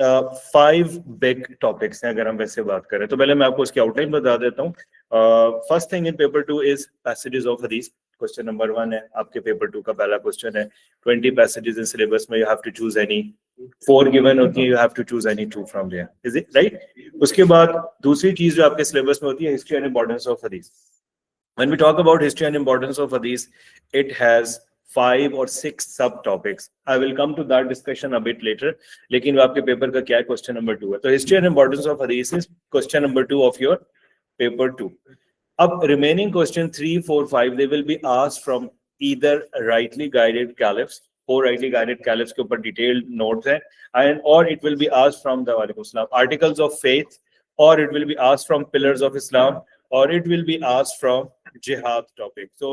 5 big topics हैं अगर हम वैसे बात करें तो। पहले मैं आपको उसकी आउटलाइन बता देता हूँ। First thing in paper 2 is passages of हदीस। क्वेश्चन नंबर 1 है आपके पेपर 2 का पहला क्वेश्चन है। 20 पैसेजेस इन सिलेबस में, you have to choose any 4 given होती है, you have to choose any 2 from there, is it right? उसके बाद दूसरी चीज जो आपके सिलेबस में होती है, हिस्ट्री एंड इंपॉर्टेंस ऑफ हदीस। When we talk about history and importance of hadith, it has 5 or 6 subtopics. I will come to that discussion a bit later. लेकिन वो आपके पेपर का क्या है, क्वेश्चन नंबर 2 है। तो history and importance of hadith is question number 2 of your paper 2. अब remaining question 3, 4, 5 they will be asked from either rightly guided caliphs, 4 rightly guided caliphs के ऊपर detailed notes हैं, and or it will be asked from the articles of faith, or it will be asked from pillars of Islam, or it will be asked from jihad topic. So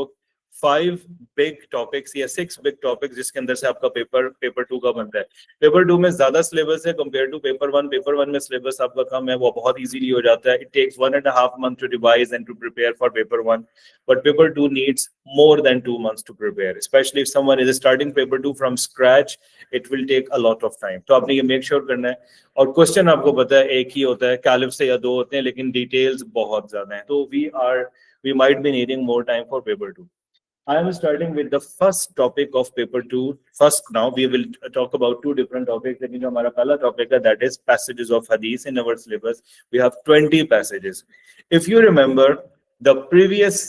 5 big topics या 6 big topics जिसके अंदर से आपका paper 2 का बनता है। Paper 2 में ज्यादा सिलेबस है कंपेयर टू पेपर 1। पेपर 1 में सिलेबस आपका कम है, वो बहुत इजीली हो जाता है। It takes 1.5 months to revise and to prepare for paper 1, but paper 2 needs more than 2 months to prepare, especially if someone is starting paper 2 from scratch. It will take a lot of time. तो आपने ये make sure करना है। और question आपको पता है एक ही होता है, कैलिफ से या 2 होते हैं, लेकिन डिटेल्स बहुत ज्यादा हैं। तो we might be needing more time for paper 2. I am starting with the first topic of paper 2. First, now we will talk about 2 different topics. लेकिन जो हमारा पहला topic है, that is passages of hadith. In our syllabus we have 20 passages. If you remember the previous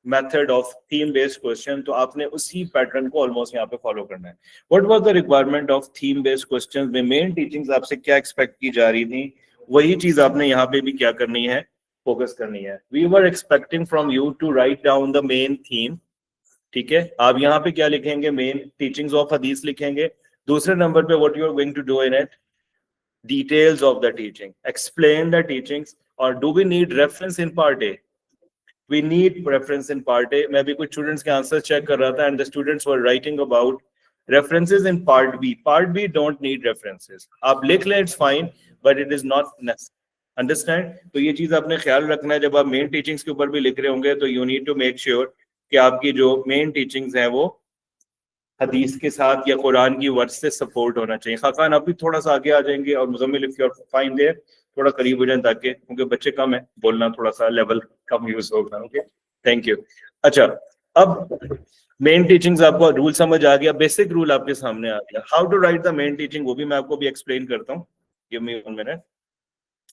method of theme based question, तो आपने उसी pattern को almost यहाँ पे फॉलो करना है। What was the requirement of theme based questions में main teachings आपसे क्या एक्सपेक्ट की जा रही थी, वही चीज आपने यहाँ पे भी क्या करनी है, फोकस करनी है। We were expecting from you to write down the main theme. ठीक है, आप यहाँ पे क्या लिखेंगे, मेन टीचिंग्स ऑफ हदीस लिखेंगे। दूसरे नंबर पे what you are going to do in it, details of the teaching, explain the teachings. और do we need reference in part A? We need reference in part A. मैं भी कुछ students के answer check कर रहा था and the students were writing about references in part B. Part B don't need references. आप लिख लें, it's fine, but it is not necessary. Understand? तो ये चीज आपने ख्याल रखना है जब आप मेन टीचिंग्स के ऊपर भी लिख रहे होंगे। तो you need to make sure कि आपकी जो मेन टीचिंग्स हैं वो हदीस के साथ या कुरान की वर्ड से सपोर्ट होना चाहिए। खाकान आप भी थोड़ा सा आगे आ जाएंगे और Muzammil if you are fine there थोड़ा करीब हो जाए, ताकि क्योंकि बच्चे कम है, बोलना थोड़ा सा लेवल कम यूज होगा। Okay, thank you. अच्छा, अब मेन टीचिंग्स आपको रूल समझ आ गया, बेसिक रूल आपके सामने आ गया। How to write the main teaching वो भी मैं आपको भी एक्सप्लेन करता हूँ। Give me 1 minute।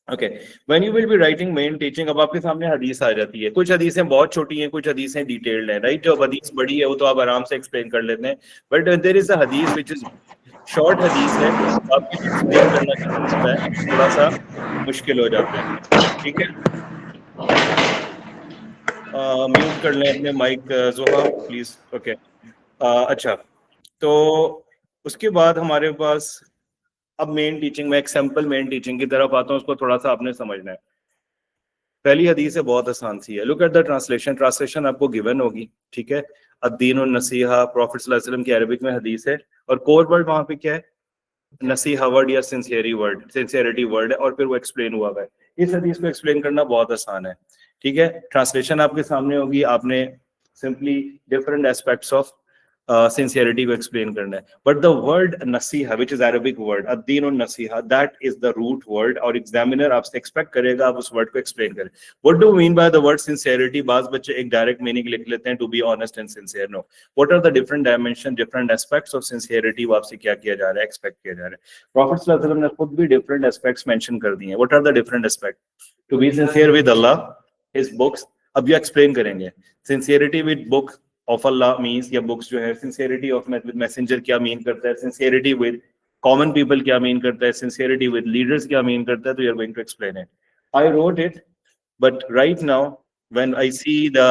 Okay, when you will be writing main teaching, अब आपके सामने हदीस आ जाती है। कुछ हदीसें बहुत छोटी हैं, कुछ हदीसें डिटेल्ड हैं, राइट? जो हदीस बड़ी है वो तो आप आराम से एक्सप्लेन कर लेते हैं, बट देयर इज अ हदीस व्हिच इज शॉर्ट हदीस है, आपके लिए एक्सप्लेन करना क्या होता है, थोड़ा सा मुश्किल हो जाता है। ठीक है, म्यूट कर लें अपने माइक जोहा प्लीज। ओके, अच्छा, तो उसके बाद हमारे पास अब मेन टीचिंग में एक सैंपल मेन टीचिंग की तरफ आता हूँ, उसको थोड़ा सा आपने समझना है। पहली हदीस है, बहुत आसान सी है। Look at the translation. Translation आपको गिवन होगी, ठीक है। अद्दीन और नसीहा, प्रॉफिट सल्लल्लाहु अलैहि वसल्लम की अरबिक में हदीस है, और कोर वर्ड वहां पे क्या है, नसीहा वर्ड या सिंसियरिटी वर्ड है, और फिर वो एक्सप्लेन हुआ है। इस हदीस को एक्सप्लेन करना बहुत आसान है, ठीक है। ट्रांसलेशन आपके सामने होगी, आपने simply different aspects of sincerity को एक्सप्लेन करना है। बट द वर्ड नसीहा विच इज अरबिक वर्ड अद्दीन और नसीहा, that is the root word, और एग्जामिनर आपसे एक्सपेक्ट करेगा आप उस वर्ड को एक्सप्लेन करें। What do mean by the word sincerity? बाज बच्चे एक डायरेक्ट मीनिंग लिख लेते हैं, to be honest and sincere. No, what are the different dimension, different aspects of sincerity, वो आपसे क्या किया जा रहा है, एक्सपेक्ट किया जा रहा है। प्रॉफिट सल्लल्लाहु अलैहि वसल्लम ने खुद भी डिफरेंट एस्पेक्ट्स मेंशन कर दिए हैं। What are the different aspect? To be sincere with Allah, his books, अब ये एक्सप्लेन करेंगे। Sincerity with book of Allah means, या बुक्स जो है, सिंसियरिटी ऑफ विद मैसेंजर क्या मीन करता है, सिंसियरिटी विद कॉमन पीपल क्या मीन करता है, सिंसियरिटी विद लीडर्स क्या मीन करता है। तो you are going to explain it. I wrote it, but right now when I see the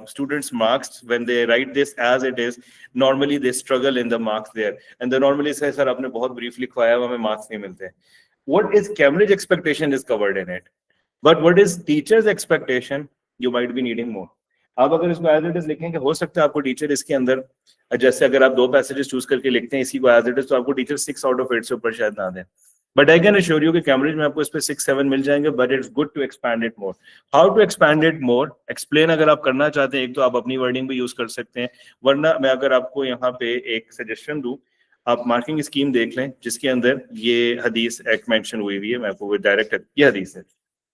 students marks, when they write this as it is, normally they struggle in the marks there, and they normally say sir आपने बहुत brief लिखवाया, हमें marks नहीं मिलते। What is Cambridge expectation is covered in it, but what is teachers expectation, you might be needing more। आप अगर इसको as it is लिखेंगे, हो सकता है आपको टीचर इसके अंदर, जैसे अगर आप 2 पैसेजेस चूज करके लिखते हैं इसी को एज इट इज, तो आपको टीचर 6 out of 8 से ऊपर शायद ना दें। But I can assure you कि कैम्ब्रिज में आपको इस पे 6-7 मिल जाएंगे, but it's good to expand it more. How to expand it more? Explain अगर आप करना चाहते हैं, एक तो आप अपनी वर्डिंग भी यूज कर सकते हैं, वरना मैं अगर आपको यहाँ पे एक सजेशन दूं, आप मार्किंग स्कीम देख लें जिसके अंदर ये हदीस एक मेंशन हुई है, मैं आपको डायरेक्ट ये हदीस है,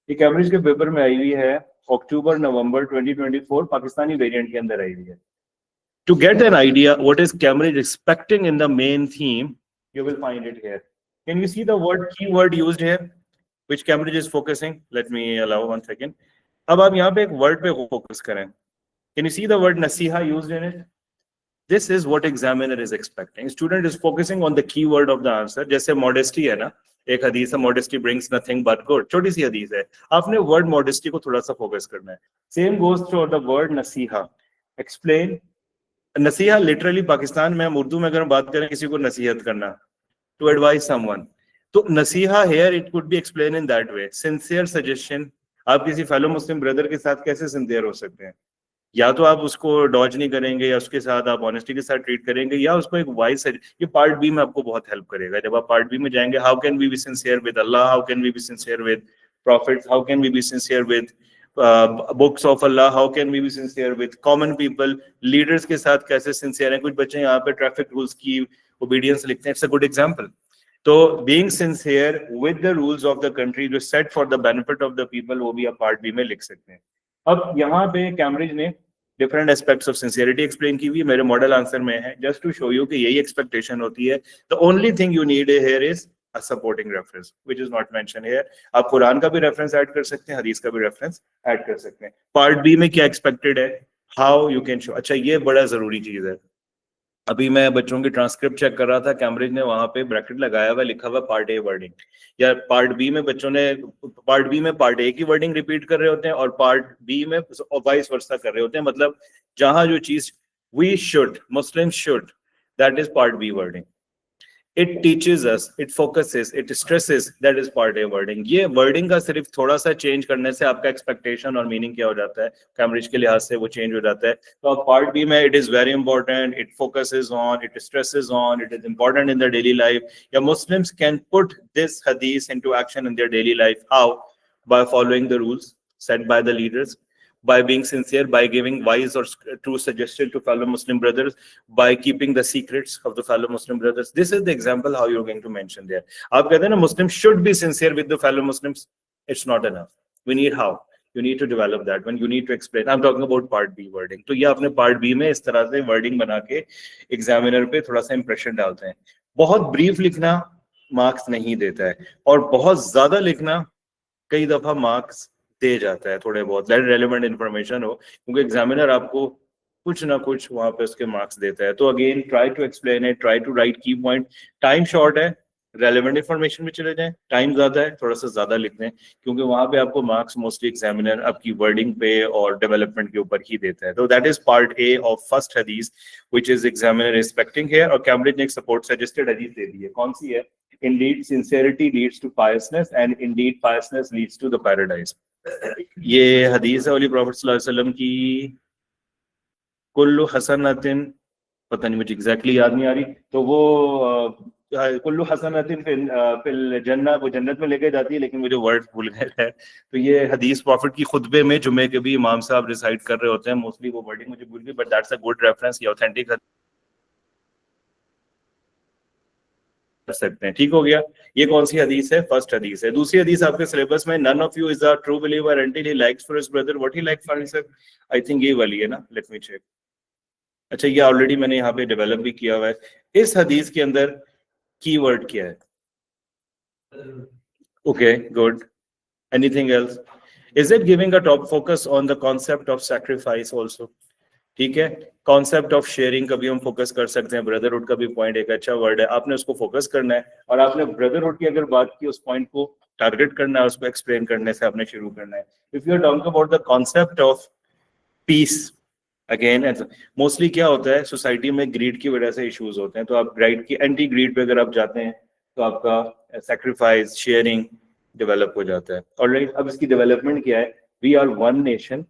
ये कैम्ब्रिज के पेपर में आई हुई है, अक्टूबर नवंबर 2024 पाकिस्तानी वेरिएंट के अंदर आई हुई है। To get an idea what is Cambridge expecting in the main theme, you will find it here. Can you see the keyword used here, which Cambridge is focusing? Let me allow 1 second. अब आप यहाँ पे एक word पे focus करें. Can you see the word nasiha used in it? This is what examiner is expecting. Student is focusing on the keyword of the answer. जैसे modesty है ना, एक हदीस है modesty brings nothing but good. छोटी सी हदीस है, आपने word modesty को थोड़ा सा focus करना है. Same goes for the word nasiha. Explain. नसीहा लिटरली पाकिस्तान में हम उर्दू में अगर बात करें किसी को नसीहत करना, टू एडवाइस समवन, तो नसीहा here it could be explain in that way, sincere suggestion. आप किसी फेलो मुस्लिम ब्रदर के साथ कैसे सिंसियर हो सकते हैं? या तो आप उसको डॉज नहीं करेंगे, या उसके साथ आप ऑनेस्टी के साथ ट्रीट करेंगे, या उसको एक वाइज, ये पार्ट बी में आपको बहुत हेल्प करेगा। जब आप पार्ट बी में जाएंगे, how can we be sincere with Allah, how can we be sincere with prophets, how can we be sincere with books of Allah, how can we be sincere with common people, leaders के साथ कैसे sincere हैं। कुछ बच्चे यहाँ पे traffic rules की obedience लिखते हैं, इट्स अ गुड एग्जांपल। तो being sincere with the rules of the country जो set for the benefit of the people, वो भी आप पार्ट बी में लिख सकते हैं। अब यहाँ पे कैम्ब्रिज ने different aspects of sincerity explain की हुई, मेरे मॉडल आंसर में है, जस्ट टू शो यू कि यही एक्सपेक्टेशन होती है। The only thing you need here is a supporting reference which is not mentioned here. आप कुरान का भी रेफरेंस ऐड कर सकते हैं, हदीस का भी रेफरेंस ऐड कर सकते हैं। पार्ट बी में क्या एक्सपेक्टेड है, हाउ यू कैन शो। अच्छा, ये बड़ा जरूरी चीज है। अभी मैं बच्चों की ट्रांसक्रिप्ट चेक कर रहा था, कैम्ब्रिज ने वहां पे ब्रैकेट लगाया हुआ, लिखा हुआ पार्ट ए वर्डिंग, या पार्ट बी में बच्चों ने पार्ट बी में पार्ट ए की वर्डिंग रिपीट कर रहे होते हैं और पार्ट बी में वाइस वर्सा कर रहे होते हैं। मतलब जहां जो चीज we should, Muslim should, that is part B wording. It teaches us, it focuses, it stresses, that is part A wording. ये wording का सिर्फ थोड़ा सा चेंज करने से आपका expectation और meaning क्या हो जाता है, कैम्ब्रिज के लिहाज से वो चेंज हो जाता है। तो अब part B में it is very important, it focuses on, it stresses on, it is important in their daily life. Yeah, Muslims can put this hadith into action in their daily life. How? By following the rules set by the leaders, by being sincere, by giving wise or true suggestion to fellow Muslim brothers, by keeping the secrets of the fellow Muslim brothers. This is the example how you're going to mention there. आप कहते हैं ना Muslims should be sincere with the fellow Muslims. It's not enough. We need how. You need to develop that when you need to explain. I'm talking about part B wording. तो ये आपने part B में इस तरह से wording बना के examiner पे थोड़ा सा impression डालते हैं। बहुत brief लिखना marks नहीं देता है, और बहुत ज्यादा लिखना कई दफा marks दे जाता है, थोड़े बहुत रेलेवेंट इन्फॉर्मेशन हो, क्योंकि एग्जामिनर आपको कुछ ना कुछ वहां पे उसके मार्क्स देता है। तो again try to explain it, try to write key point. Time short है, रेलेवेंट इन्फॉर्मेशन में चले जाएं, टाइम ज्यादा है थोड़ा सा ज्यादा लिख दें, क्योंकि वहां पे आपको मार्क्स मोस्टली एग्जामिनर आपकी वर्डिंग पे और डेवलपमेंट के ऊपर ही देता है। तो that is part A of first हदीस which is examiner expecting here. और कैम्ब्रिज ने एक सपोर्ट सजेस्टेड हदीस दे दी है, कौन सी है? Indeed sincerity leads to piousness and indeed piousness leads to the paradise. ये हदीस है होली प्रॉफेट सल्लल्लाहु अलैहि वसल्लम की, कुल्लु हसनतिन, पता नहीं मुझे एग्जैक्टली याद नहीं आ रही, तो वो कुल्लु हसनतिन फिल जन्नह, वो जन्नत में लेके जाती है, लेकिन मुझे वर्ड भूल गए थे। तो ये हदीस प्रॉफिट की खुतबे में जुमे के भी इमाम साहब रिसाइट कर रहे होते हैं, मोस्टली वो वर्डिंग मुझे भूल गई, but that's a good reference, ये ऑथेंटिक कर सकते हैं। ठीक हो गया। ये कौन सी हदीस है? फर्स्ट हदीस है। दूसरी हदीस आपके सिलेबस में, none of you is a true believer until he likes for his brother what he likes for himself. I think ये वाली है ना, लेट मी चेक। अच्छा, ये ऑलरेडी मैंने यहाँ पे डेवलप भी किया हुआ है। इस हदीस के अंदर कीवर्ड क्या है? Okay, good. Anything else? Is it giving a top focus on the concept of sacrifice also? ठीक है, कॉन्सेप्ट ऑफ शेयरिंग का भी हम फोकस कर सकते हैं, ब्रदरहुड का भी पॉइंट एक अच्छा वर्ड है, आपने उसको फोकस करना है, और आपने ब्रदरहुड की अगर बात की उस पॉइंट को टारगेट करना है, उसको एक्सप्लेन करने से आपने शुरू करना है। If you are talking about the concept of peace, again mostly क्या होता है सोसाइटी में, ग्रीड की वजह से इश्यूज होते हैं, तो आप ग्रीड की एंटी ग्रीड पे अगर आप जाते हैं तो आपका सैक्रिफाइस, शेयरिंग डेवलप हो जाता है। ऑलराइट, अब इसकी डेवलपमेंट क्या है? We are one nation,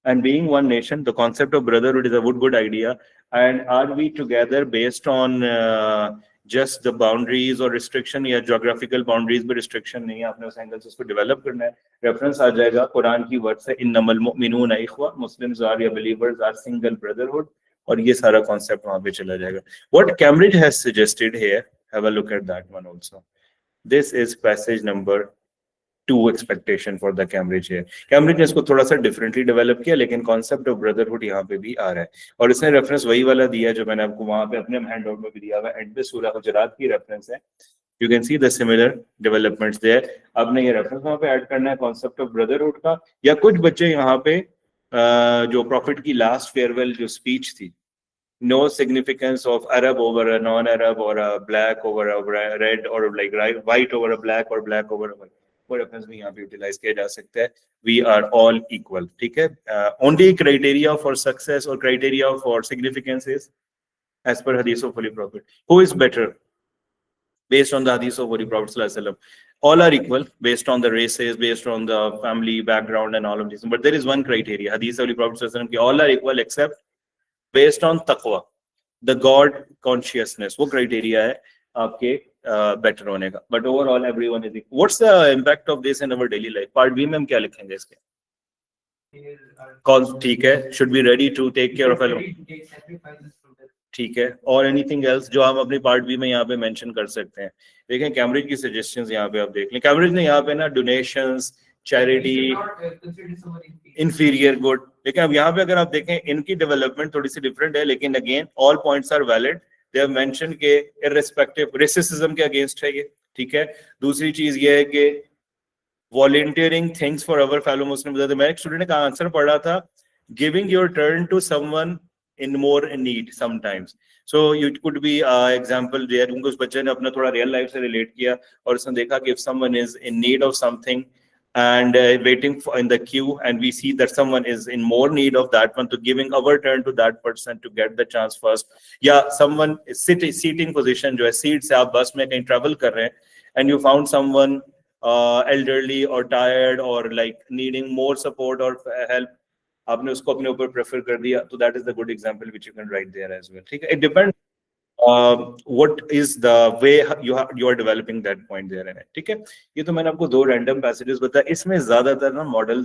and being one nation, the concept of brotherhood is a good idea. And are we together based on just the boundaries or restriction, या geographical boundaries में restriction नहीं है, आपने उस angle से उसको develop करना है। रेफरेंस आ जाएगा कुरान की वर्ड से, इन्नमल मुमिनून इख्वा, मुस्लिम्स आर या बिलीवर्स आर सिंगल ब्रदरहुड, और ये सारा कॉन्सेप्ट वहां पे चला जाएगा. What Cambridge has suggested here, have a look at that one also. This is passage number 2 expectation for the Cambridge here. Cambridge ने इसको थोड़ा सा डिफरेंटली डेवलप किया, लेकिन कॉन्सेप्ट ऑफ ब्रदरहुड यहाँ पे भी आ रहा है. और इसने रेफरेंस वही वाला दिया जो मैंने आपको वहां पे अपने हैंड आउट में भी दिया हुआ है. एंड पे सूरह हुजरात की रेफरेंस है. You can see the similar developments there. आपने ये रेफरेंस वहां पे ऐड करना है कॉन्सेप्ट ऑफ ब्रदरहुड का. या कुछ बच्चे यहाँ पे जो प्रॉफिट की लास्ट फेयरवेल जो स्पीच थी, no significance of Arab over a non-Arab or a black over a red or like white over a black or black over a white, वो रेफरेंस भी यहाँ पे यूटिलाइज किया जा सकता है. We are all equal. ठीक है. Only criteria for success or criteria for significance is as per Hadith of Holy Prophet. Who is better based on the Hadith of Holy Prophet Sallallahu Alaihi Wasallam? All are equal based on the races, based on the family background and all of this. But there is one criteria. Hadith of Holy Prophet Sallallahu Alaihi Wasallam, all are equal except based on taqwa, the God consciousness. वो criteria है आपके better होने का. But overall everyone is equal. What's the impact of this in our daily life? Part B में हम क्या लिखेंगे इसके? कौन ठीक है? Should be ready to take care of fellow. ठीक है. और एनीथिंग एल्स जो हम अपनी पार्ट बी में यहाँ पे मेंशन कर सकते हैं? देखें कैम्ब्रिज की सजेशंस यहाँ पे आप देख लें. कैम्ब्रिज ने यहाँ पे ना डोनेशंस, चैरिटी, इंफीरियर गुड. लेकिन अब यहाँ पे अगर आप देखें इनकी डेवलपमेंट थोड़ी सी डिफरेंट है, लेकिन again all points are valid. They have mention के इररिस्पेक्टिव रेसिज्म के अगेंस्ट है ये. ठीक है. दूसरी चीज ये है कि volunteering things for our fellow Muslim. मैं एक स्टूडेंट का आंसर पढ़ रहा था, giving your turn to someone in more need sometimes. So it could be example there. उनको उस बच्चे ने अपना थोड़ा रियल लाइफ से रिलेट किया और उसने देखा कि if someone is in need of something and waiting for in the queue and we see that someone is in more need of that one, to giving our turn to that person to get the chance first. या someone is seating position जो है seat से आप बस में कहीं travel कर रहे हैं and you found someone elderly or tired or like needing more support or help, आपने उसको अपने ऊपर प्रेफर कर दिया, तो that is the good example which you can write there as well. ठीक है. It depend what is the way you are developing that point there in it. ठीक है. ये तो मैंने आपको 2 रैंडम पैसेजेस बताया. इसमें ज्यादातर ना मॉडल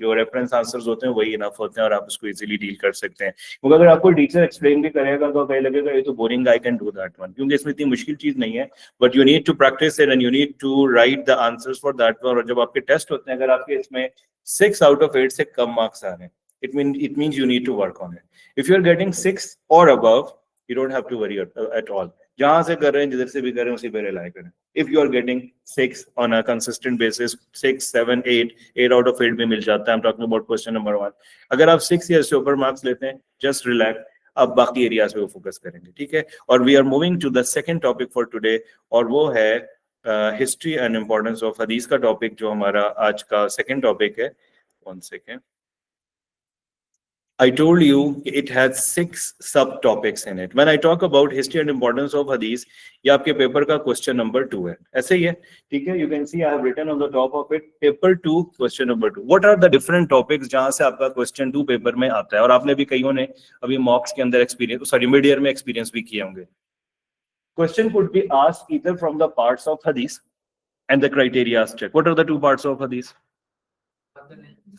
जो रेफरेंस आंसर्स होते हैं वही इनफ होते हैं और आप उसको इजीली डील कर सकते हैं. क्योंकि अगर आपको टीचर एक्सप्लेन भी करेगा तो कहीं लगेगा ये तो boring, I can do that one, क्योंकि इसमें इतनी मुश्किल चीज नहीं है. But you need to practice it and you need to write the answers for that one. और जब आपके टेस्ट होते हैं, अगर आपके इसमें 6 out of 8 से कम मार्क्स आ रहे हैं, it means you need to work on it. If you are getting 6 or above, you don't have to worry at all. जहां से कर रहे हैं, जिधर से भी कर रहे हैं, उसी पे रिलाई करें. If you are getting 6 on a consistent basis, 6, 7, 8 out of 8 भी मिल जाता है. I'm talking about question number 1. अगर आप 6 या इससे ऊपर मार्क्स लेते हैं, just relax. अब बाकी एरियाज पे फोकस करेंगे. ठीक है. और we are moving to the second topic for today, और वो है हिस्ट्री एंड इम्पोर्टेंस ऑफ हदीस का टॉपिक, जो हमारा आज का सेकेंड टॉपिक है. 1 second. I told you it has 6 subtopics in it. When I talk about history and importance of hadith, ये आपके पेपर का क्वेश्चन नंबर 2 है. ऐसे ही है. ठीक है. You can see I have written on the top of it paper 2 question number 2. What are the different topics जहां से आपका क्वेश्चन 2 पेपर में आता है? और आपने भी कईयों ने अभी मॉक्स के अंदर एक्सपीरियंस, सॉरी मिड ईयर में एक्सपीरियंस भी किए होंगे. Question could be asked either from the parts of hadith and the criteria check. What are the 2 parts of hadith?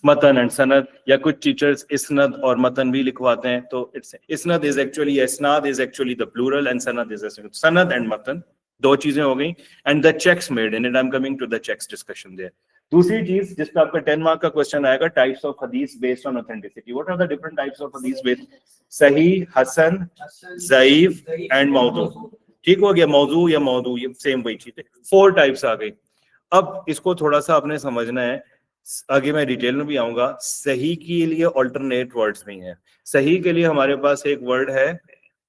मतन एंड सनद. या कुछ टीचर्स इसनद और मतन भी लिखवाते हैं. तो इट्स इसनद इज एक्चुअली, इसनाद is actually the plural and सनद इज सनद एंड मतन. 2 चीजें हो गई. And the checks made in it. I am coming to the checks discussion there. दूसरी चीज जिस पे आपका 10 मार्क का क्वेश्चन आएगा, टाइप्स ऑफ हदीस based on authenticity. What are the different types of हदीस बेस्ड? सही, हसन, ज़ईफ एंड मौदू. ठीक हो गया. मौजू या मौदू ये सेम वही चीज है. 4 टाइप्स आ गई. अब इसको थोड़ा सा आपने समझना है, आगे मैं डिटेल में भी आऊंगा. सही के लिए ऑल्टरनेट वर्ड्स नहीं है. सही के लिए हमारे पास एक वर्ड है,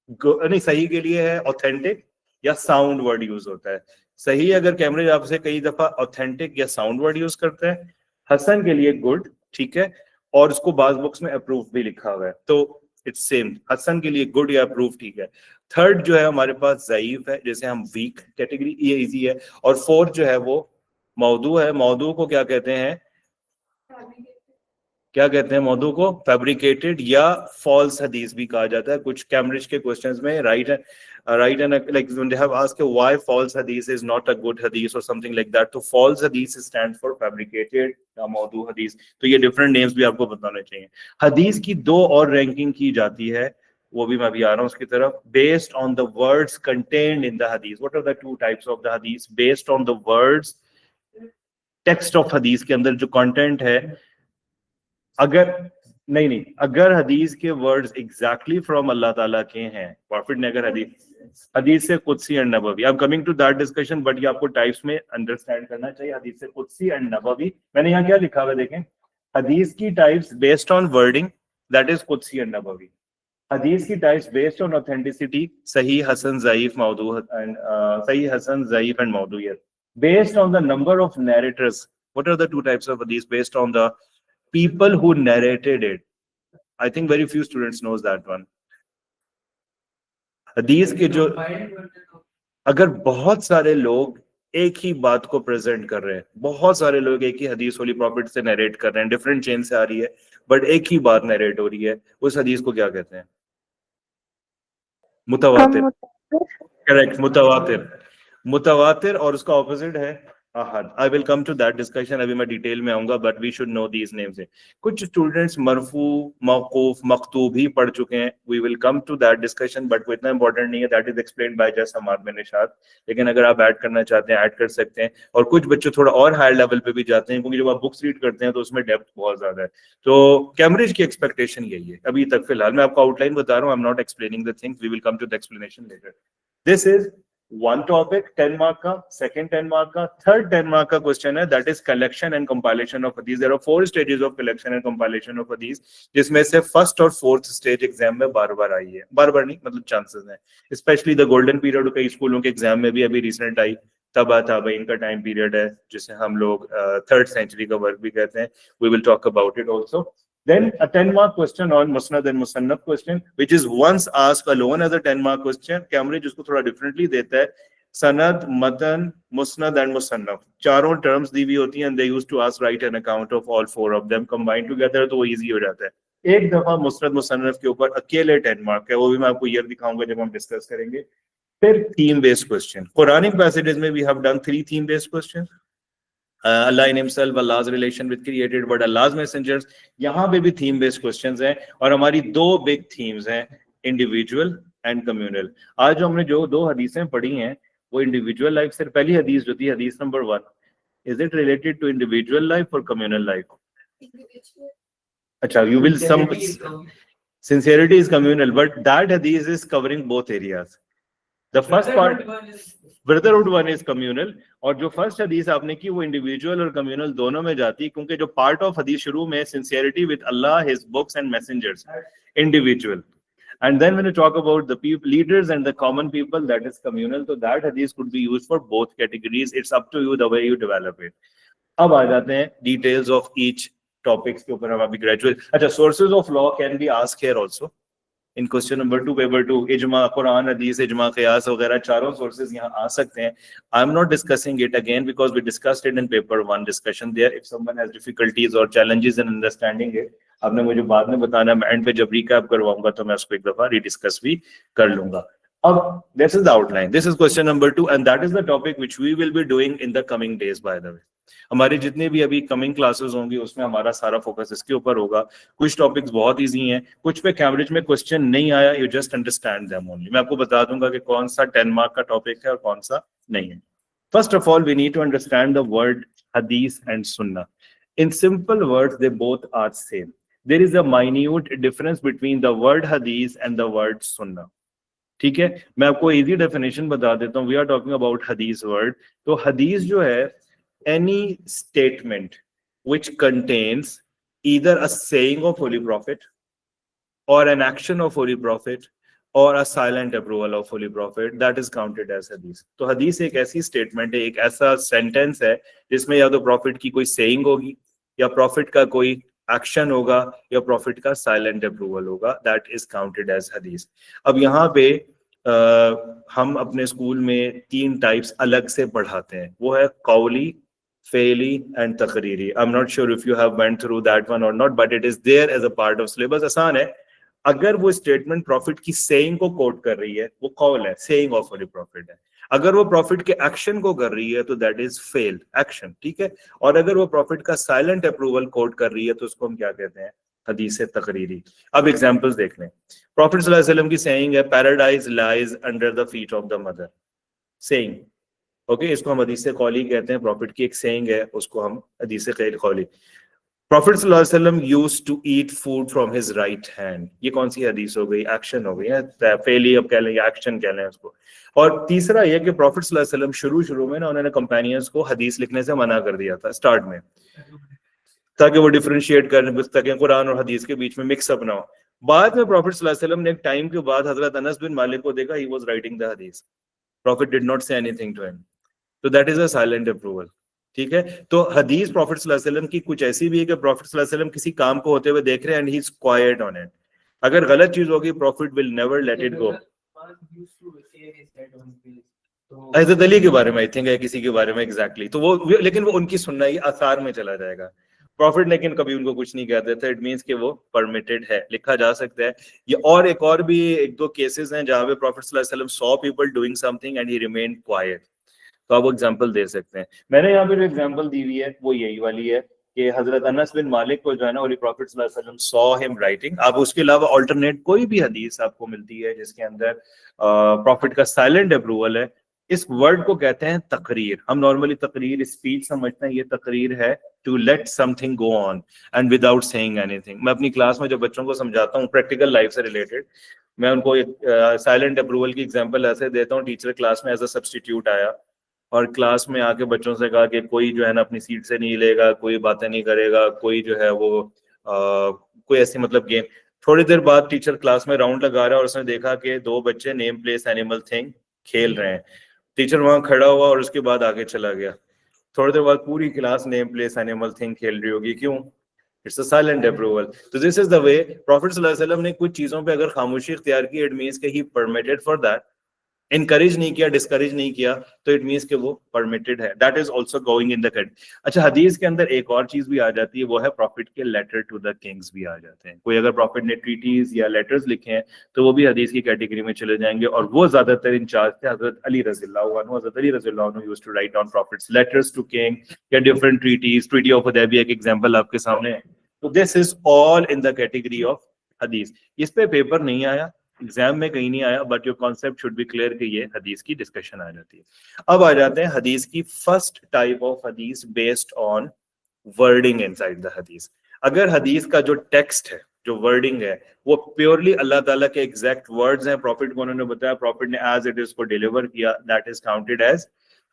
नहीं, सही के लिए है ऑथेंटिक या साउंड वर्ड यूज होता है. सही अगर कैम्ब्रिज आपसे कई दफा ऑथेंटिक या साउंड वर्ड यूज करते हैं. हसन के लिए गुड. ठीक है. और उसको बाज बुक्स में अप्रूव भी लिखा हुआ है, तो इट्स सेम. हसन के लिए गुड या अप्रूव. ठीक है. थर्ड जो है हमारे पास ज़ईफ है, जैसे हम वीक कैटेगरी, ये इजी है. और फोर्थ जो है वो मौदू है. मौदू को क्या कहते हैं? क्या कहते हैं मौदू को? फैब्रिकेटेड या फॉल्स हदीस भी कहा जाता है. कुछ कैम्ब्रिज के क्वेश्चंस में right and like they have asked why false हदीस इज नॉट अ गुड हदीस और समथिंग लाइक दैट. तो फॉल्स हदीस स्टैंड्स फॉर फैब्रिकेटेड या मौदू हदीस. तो ये डिफरेंट नेम्स भी आपको बताने चाहिए. हदीस की 2 और रैंकिंग की जाती है. वो भी मैं अभी आ रहा हूँ उसकी तरफ. Based on the words contained in the hadith. What are the two types of the hadith? Based on the words, text of hadith के अंदर जो content है, अगर अगर हदीस के वर्ड्स एग्जैक्टली फ्रॉम अल्लाह ताला के हैं, प्रॉफिट ने अगर हदीस से कुदसी एंड नबवी, I am coming to that discussion, but ये आपको टाइप्स में अंडरस्टैंड करना चाहिए. हदीस से कुदसी एंड नबवी, मैंने यहाँ क्या लिखा हुआ है देखें, हदीस की types based on wording, that is कुदसी एंड नबवी. हदीस की टाइप्स बेस्ड ऑन ऑथेंटिसिटी, सही, हसन, ज़ईफ, मौदू एंड सही, हसन, ज़ईफ एंड मौदूइयत. Based on the number of narrators, what are the two types of हदीस? बेस्ड ऑन द people who narrated it. I think very few students knows that one. हदीस के जो, अगर बहुत सारे लोग एक ही बात को प्रेजेंट कर रहे हैं, बहुत सारे लोग एक ही हदीस होली प्रॉफिट से नरेट कर रहे हैं, डिफरेंट चेन से आ रही है, बट एक ही बात नरेट हो रही है, उस हदीस को क्या कहते हैं? मुतवातिर. करेक्ट, मुतवातिर. मुतवातिर और उसका ऑपोजिट है अहद. I will come to that discussion, अभी मैं डिटेल में आऊंगा, but we should know these names. कुछ स्टूडेंट्स मरफू, मौकूफ, मकतूब ही पढ़ चुके हैं. We will come to that discussion, but वो इतना इंपॉर्टेंट नहीं है. That is explained by just Hammad bin Nishat. लेकिन अगर आप ऐड करना चाहते हैं ऐड कर सकते हैं. और कुछ बच्चे थोड़ा और हायर लेवल पे भी जाते हैं, क्योंकि जब आप बुक्स रीड करते हैं तो उसमें डेप्थ बहुत ज्यादा है. तो कैम्ब्रिज की एक्सपेक्टेशन यही है अभी तक. फिलहाल मैं आपको आउटलाइन बता रहा हूँ, I am not explaining the things, we will come to the explanation later. This is one topic 10 mark का, second 10 mark का, third 10 mark का question है, that is collection and compilation of hadith. There are 4 stages of collection and compilation of hadith, जिसमें से first और fourth stage exam में बार बार आई है. बार बार नहीं, मतलब chances हैं. Especially the golden period कई स्कूलों के एग्जाम में भी अभी recent आई, तबा ताबईन का टाइम पीरियड है, जिसे हम लोग थर्ड सेंचुरी का वर्क भी कहते हैं. We will talk about it also. Then a 10 mark question on Musnad and Musannaf question, which is once asked alone as a 10 mark question. Cambridge उसको थोड़ा differently देता है. सनद, मतन, मुस्नद and मुसन्नफ, चारों टर्म्स दी हुई होती हैं, and they used to ask write an account of all 4 of them combined together, तो वो easy हो जाता है. एक दफा मुस्नद मुसन्नफ के ऊपर अकेले 10 मार्क है, वो भी मैं आपको ईयर दिखाऊंगा जब हम डिस्कस करेंगे. फिर theme based question. Quranic passages में we have done 3 theme based question. Allah in himself, Allah's relation with created world, Allah's messengers. यहाँ पे भी थीम बेस्ड क्वेश्चंस हैं, और हमारी 2 बिग थीम्स हैं, इंडिविजुअल एंड कम्युनल. आज जो हमने जो 2 हदीसें पढ़ी हैं, वो इंडिविजुअल लाइफ से, पहली हदीस जो थी हदीस number 1, is it related to individual life और कम्युनल लाइफ? अच्छा, you will some sincerity is communal, but that hadith is covering both areas. The first part, brotherhood one is communal, और जो फर्स्ट हदीस आपने की वो इंडिविजुअल और communal दोनों में जाती है, क्योंकि जो पार्ट ऑफ हदीस शुरू में sincerity with Allah, his books and messengers, individual. And then when you talk about the people, leaders and the common people, that is communal. So that hadith could be used for both categories. It's up to you the way you develop it. अब आ जाते हैं details of each topics के ऊपर हम अभी graduate. अच्छा, sources of law can be asked here also. In question number 2, paper 2, इजमा, Quran, हदीस, इजमा, क़ियास वगैरह चारों sources यहाँ आ सकते हैं. I'm not discussing it again because we discussed it in paper 1 discussion there. If someone has difficulties or challenges in understanding it, आपने मुझे बाद में बताना, मैं एंड पे जब रिकैप करवाऊंगा तो मैं उसको एक दफा रीडिस्कस भी कर लूंगा. अब this is the outline. This is question number 2, and that is the topic which we will be doing in the coming days, by the way. हमारी जितने भी अभी कमिंग क्लासेस होंगी उसमें हमारा सारा फोकस इसके ऊपर होगा. कुछ टॉपिक्स बहुत इजी हैं, कुछ पे कैम्ब्रिज में क्वेश्चन नहीं आया, you just understand them only. मैं आपको बता दूंगा कि कौन सा 10 मार्क का टॉपिक है और कौन सा नहीं है. First of all we need to understand the word हदीस एंड सुन्ना. In simple words they both are same. There is a minute difference between the word hadith and the word sunnah. ठीक है, मैं आपको इजी डेफिनेशन बता देता हूँ. We are talking about हदीस वर्ड. तो हदीस जो है, any statement which contains either a saying of Holy Prophet or an action of Holy Prophet or a silent approval of Holy Prophet, that is counted as hadith. तो हदीस एक ऐसी statement है, एक ऐसा सेंटेंस है जिसमें या तो प्रॉफिट की कोई सेइंग होगी, या प्रॉफिट का कोई एक्शन होगा, या प्रॉफिट का साइलेंट अप्रूवल होगा. दैट इज काउंटेड एज हदीस. अब यहाँ पे हम अपने स्कूल में 3 टाइप्स अलग से पढ़ाते हैं. वो है कौली, फेली एंड तकरीरी. I am not sure if you have went through that one or not, but it is there as a part of syllabus. आसान है. अगर वो स्टेटमेंट प्रॉफिट की सेइंग को कोट कर रही है, वो कौल है, सेइंग ऑफ होली प्रॉफिट है. अगर वो प्रॉफिट के एक्शन को कर रही है तो दैट इज फेल एक्शन. ठीक है. और अगर वो प्रॉफिट का साइलेंट अप्रूवल कोट कर रही है तो उसको हम क्या कहते हैं? हदीस तकरीरी। अब एग्जांपल्स देख लें। प्रॉफिट सल्लल्लाहु अलैहि वसल्लम की सेइंग है, paradise lies under the feet of the mother. Saying, okay, इसको हम हदीस कौली कहते हैं। प्रॉफिट की एक सेइंग है, उसको हम हदीस कौली। प्रॉफिट सल्लल्लाहु अलैहि वसल्लम used to eat food from his right hand. ये कौन सी हदीस हो गई? एक्शन हो गई है, फेली अब कह लें या एक्शन कह लें उसको। और तीसरा ये कि प्रॉफिट सल्लल्लाहु अलैहि वसल्लम शुरू में ना उन्होंने कंपेनियंस को हदीस लिखने से मना कर दिया था स्टार्ट में, ताकि वो डिफरेंशिएट कर सकें कुरान और हदीस के बीच में मिक्सअप ना हो। बाद में प्रॉफिट सल्लल्लाहु अलैहि वसल्लम ने एक टाइम के बाद हजरत अनस बिन मालिक को देखा, ही वाज राइटिंग द हदीस, prophet did not say anything to him, तो that is a silent approval. ठीक है, तो हदीस प्रॉफिट सल्लल्लाहु अलैहि वसल्लम की कुछ ऐसी भी है कि प्रॉफिट सल्लल्लाहु अलैहि वसल्लम किसी काम को होते हुए देख रहे हैं and he is quite on it. अगर गलत चीज होगी, profit will never let it go. हजरत अली के बारे में आई थिंक है, किसी के बारे में एग्जैक्टली तो वो, लेकिन वो उनकी सुनना ही आसार में चला जाएगा। प्रॉफिट लेकिन कभी उनको कुछ नहीं कहते थे, इट मींस कि वो परमिटेड है, लिखा जा सकता है ये। और एक और भी एक दो केसेस हैं जहां पे प्रॉफिट सल्लल्लाहु अलैहि वसल्लम saw people doing something and he remained quite, तो आप वो एग्जांपल दे सकते हैं। मैंने यहाँ पे जो एग्जांपल दी हुई है वो यही वाली है कि हजरत अनस बिन मालिक को जो है ना, होली प्रॉफिट सल्लल्लाहु अलैहि वसल्लम सॉ हिम राइटिंग। आप उसके अलावा अल्टरनेट कोई भी हदीस आपको मिलती है जिसके अंदर प्रॉफिट का साइलेंट अप्रूवल है, इस वर्ड को कहते हैं तकरीर। हम नॉर्मली तकरीर स्पीच समझते हैं, ये तकरीर है to let something go on and without saying anything. मैं अपनी क्लास में जब बच्चों को समझाता हूँ प्रैक्टिकल लाइफ से रिलेटेड, मैं उनको एक साइलेंट अप्रूवल की एग्जांपल ऐसे देता हूँ। टीचर क्लास में एज अ सब्स्टिट्यूट आया और क्लास में आके बच्चों से कहा कि कोई जो है ना अपनी सीट से नहीं लेगा, कोई बातें नहीं करेगा, कोई जो है वो कोई ऐसी मतलब गेम। थोड़ी देर बाद टीचर क्लास में राउंड लगा रहा है और उसने देखा कि दो बच्चे नेम प्लेस एनिमल थिंग खेल रहे हैं। टीचर वहां खड़ा हुआ और उसके बाद आगे चला गया। थोड़ी देर बाद पूरी class name place animal thing खेल रही होगी, क्यों? It's a silent approval. तो this is the way prophet सल्लल्लाहु अलैहि वसल्लम ने कुछ चीजों पे अगर खामोशी इख्तियार की, इट मींस कि ही परमिटेड फॉर दैट, इनकरेज नहीं किया, डिस्करेज नहीं किया, तो इट मींस कि वो परमिटेड है। That is also going in the cat. अच्छा, हदीस के अंदर एक और चीज भी आ जाती है, वो है प्रॉफिट के लेटर टू द किंग्स भी आ जाते हैं। कोई अगर प्रॉफिट ने ट्रीटीज या लेटर्स लिखे हैं तो वो भी हदीस की कैटेगरी में चले जाएंगे, और वो ज्यादातर इंचार्ज थे हजरत अली रज़ियल्लाहु अन्हु। हजरत अली रज़ियल्लाहु अन्हु used to write down prophet's letters to king या different treaties. Treaty of Hudaibiya एक एग्जांपल आपके सामने है। तो this is all in the category of हदीस। इस पे पेपर नहीं आया, एग्जाम में कहीं नहीं आया, but your concept should be clear कि ये हदीस की डिस्कशन आ जाती है। अब आ जाते हैं हदीस की फर्स्ट टाइप ऑफ हदीस based on wording inside the हदीस। अगर हदीस का जो टेक्स्ट है, जो वर्डिंग है, वो प्योरली अल्लाह ताला के एग्जैक्ट वर्ड्स हैं, प्रॉफिट को उन्होंने बताया, प्रॉफिट ने एज इट इज को डिलीवर किया, दैट इज काउंटेड एज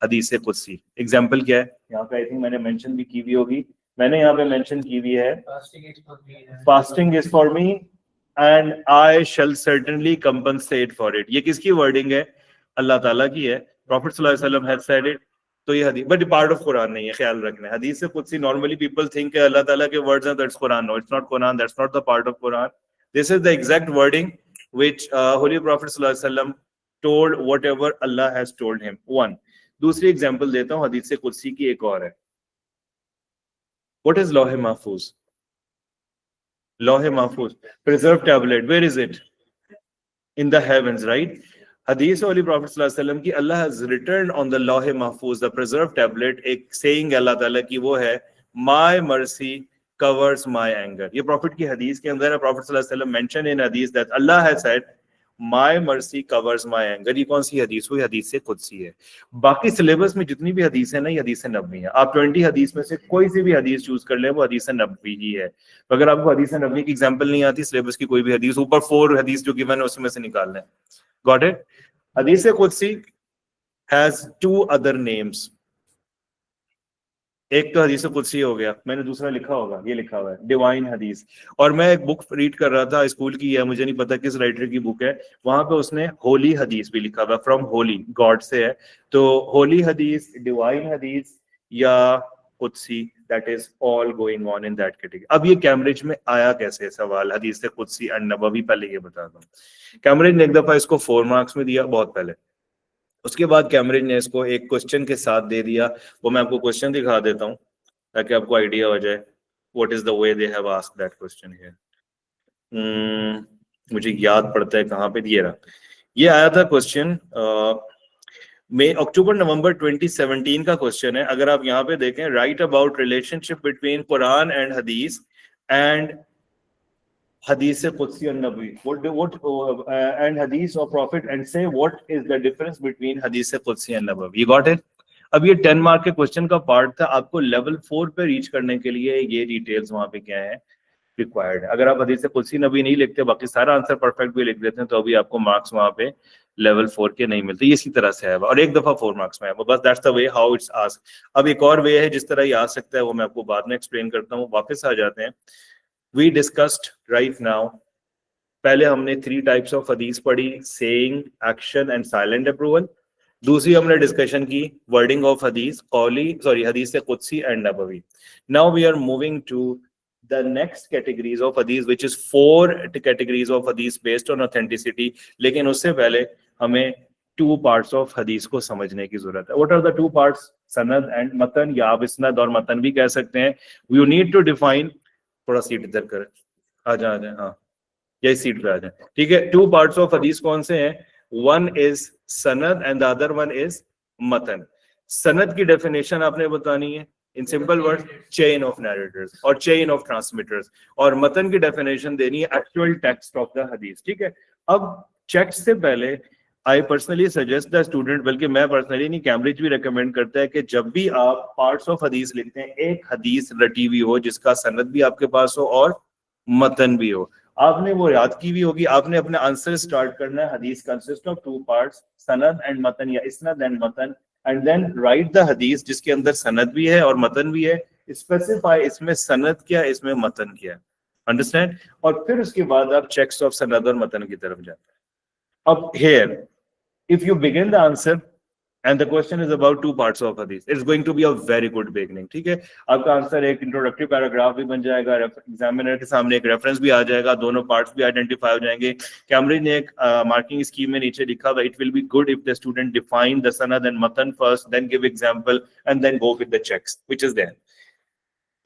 हदीस कुदसी। एग्जांपल क्या है यहाँ पे? आई थिंक मैंने मेंशन भी की हुई होगी। मैंने यहाँ पे मेंशन की हुई है, fasting is for me and I shall certainly compensate for it. ये किसकी वर्डिंग है? अल्लाह ताला की है। प्रॉफिट सल्लल्लाहु अलैहि वसल्लम हैज सेड इट। तो ये हदीस, बट पार्ट ऑफ कुरान नहीं है, ख्याल रखना है। हदीस से कुदसी नॉर्मली पीपल थिंक अल्लाह ताला के वर्ड्स हैं, that's Quran. No, it's not Quran, that's not the part of Quran. This is the exact wording which holy prophet सल्लल्लाहु अलैहि वसल्लम told whatever Allah has told him. One, दूसरी example देता हूं हदीस से कुदसी की, एक और है। व्हाट इज लौह महफूज? लौह महफूज, preserve tablet, where is it? in the heavens, right? Hadith of Holy Prophet sallallahu alaihi wasallam ki Allah has written on the Lawh Mahfuz, the preserved tablet, एक saying Allah Taala की वो है, my mercy covers my anger। ये Prophet की हदीस के अंदर है। Prophet sallallahu alaihi wasallam mentioned in hadith that Allah has said my mercy covers my anger। ये कौन सी हदीस हुई? हदीस से कुदसी है। बाकी सिलेबस में जितनी भी हदीस है ना, ये हदीस नबवी है। आप 20 हदीस में से कोई सी भी हदीस चूज कर ले, वो हदीस नबवी ही है। तो अगर आपको हदीस नबवी की एग्जांपल नहीं आती, सिलेबस की कोई भी हदीस, ऊपर 4 हदीस जो गिवन है उसमें से निकालना है। Got it? हदीस कुदसी हैज 2 अदर नेम्स। एक तो हदीस कुदसी हो गया, मैंने दूसरा लिखा होगा, ये लिखा हुआ है डिवाइन हदीस। और मैं एक बुक रीड कर रहा था, स्कूल की है, मुझे नहीं पता किस राइटर की बुक है, वहां पे उसने होली हदीस भी लिखा हुआ, फ्रॉम होली, गॉड से है। तो होली हदीस, डिवाइन हदीस या कुदसी, that is all going on in that category. अब ये कैम्ब्रिज में आया कैसे सवाल हदीस कुदसी एंड नबवी? पहले ये बताता हूँ। कैम्ब्रिज ने एक दफा इसको 4 मार्क्स में दिया, बहुत पहले। उसके बाद कैम्ब्रिज ने इसको एक क्वेश्चन के साथ दे दिया। वो मैं आपको क्वेश्चन दिखा देता हूँ ताकि आपको आइडिया हो जाए what is the way they have asked that question here. मुझे याद पड़ता है कहाँ पे दिया रहा। ये आया था क्वेश्चन मई अक्टूबर नवंबर 2017 का क्वेश्चन है। अगर आप यहाँ पे देखें, right about relationship between Quran and हदीस and hadith qudsi and nabawi, what and hadith of prophet, and say what is the difference between hadith qudsi and nabawi. You got it? अब ये 10 मार्क के क्वेश्चन का part था, आपको level 4 पे reach करने के लिए ये डिटेल्स वहां पे क्या है रिक्वायर्ड है. अगर आप हदीस कुदसी नबी नहीं लिखते, बाकी सारा आंसर परफेक्ट भी लिख देते हैं, तो अभी आपको मार्क्स वहां पे लेवल 4 के नहीं मिलते. ये इसी तरह से है और एक दफा 4 मार्क्स में है बस. That's the way how it's asked. अब एक और वे है जिस तरह ये आ सकता है, वो मैं आपको बाद में एक्सप्लेन करता हूँ. वापस आ जाते हैं. वी डिस्कस्ड राइट नाउ, पहले हमने 3 टाइप्स ऑफ हदीस पढ़ी, saying, action and silent approval. दूसरी हमने डिस्कशन की वर्डिंग ऑफ हदीस, हदीस कुदसी एंड नबवी. Now we are moving to the next categories of hadith, which is 4 categories of hadith based on authenticity. लेकिन उससे पहले हमें 2 parts of hadith को समझने की जरूरत है. What are the 2 parts? सनद एंड मतन, या आप इसनद और मतन भी कह सकते हैं. You need to define, थोड़ा सीट इधर कर, आ जाए, हाँ यही सीट पे आ जाए, ठीक है. 2 parts of hadith कौन से हैं? One is सनद and the other one is मतन. सनद की डेफिनेशन आपने बतानी है in simple words, chain of narrators or chain of transmitters, और मतन की डेफिनेशन देनी है actual text of the hadith. ठीक है. अब चेक से पहले I personally suggest the student, बल्कि मैं पर्सनली नहीं, कैम्ब्रिज भी रेकमेंड करता है कि जब भी आप पार्ट्स ऑफ हदीस लिखते हैं, एक हदीस रटी हुई हो जिसका सनद भी आपके पास हो और मतन भी हो. आपने वो याद की भी होगी. आपने अपना आंसर स्टार्ट करना है, हदीस कंसिस्ट ऑफ 2 पार्ट्स, सनद एंड मतन या इसनद एंड मतन, एंड देन राइट द हदीस जिसके अंदर सनद भी है और मतन भी है. स्पेसिफाई इसमें सनद क्या, इसमें मतन क्या, अंडरस्टैंड. और फिर उसके बाद आप चेक्स ऑफ सनद और मतन की तरफ जाते हैं. अब here if you begin the answer and the question is about 2 parts of hadith, it's going to be a very good beginning. ठीक है. आपका आंसर एक इंट्रोडक्टरी पैराग्राफ भी बन जाएगा, एग्जामिनर के सामने एक रेफरेंस भी आ जाएगा, दोनों पार्ट्स भी आइडेंटिफाई हो जाएंगे. कैम्ब्रिज ने एक मार्किंग स्कीम में नीचे लिखा हुआ, it will be good if the student define the सनद एंड मतन first, then give example and then go with the checks which is there.